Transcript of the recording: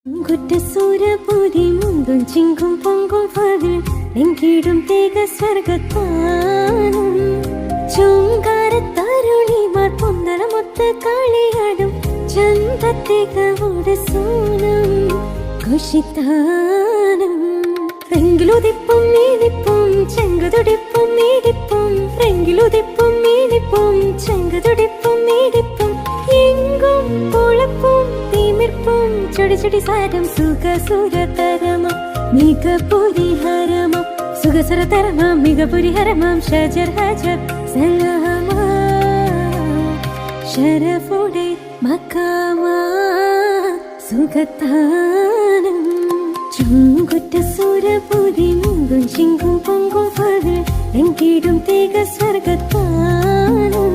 കുറ്റസൂരപൂരി മുന്തും ചിങ്കും പൊങ്കും ഫതിൽ എങ്കിടും തേക സ്വർഗത്താനും ചുങ്കാരത്തരുളിമാർ പൊന്തളമൊത്ത് കളിയാടും ചന്തത്തേകവോട് സൂനം ഘോഷിത്താനം ഫ്രെങ്കിലുദിപ്പും മീനിപ്പും ചെങ്കതുടിപ്പും മീടിപ്പും ഫ്രെങ്കിലുദിപ്പും മീനിപ്പും ചെങ്കതുടിപ്പും മീടിപ്പും എങ്കും പൊളപ്പും തിമിർപ്പും ചൊടി ചൊടി സാരം സുഖസുരതരമം മിക പുരിഹരമം സുഖസുരതരമം മിക പുരിഹരമം ഷജർ ഹജർ സലാമാ ഷരഫുടെ മക്കാമാ സുഖത്താനം ചുങ്കുറ്റസൂരപൂരി മുങ്കും ചിങ്കും പൊങ്കും ഫതിൽ എങ്കിടും തേക സ്വർഗത്താനം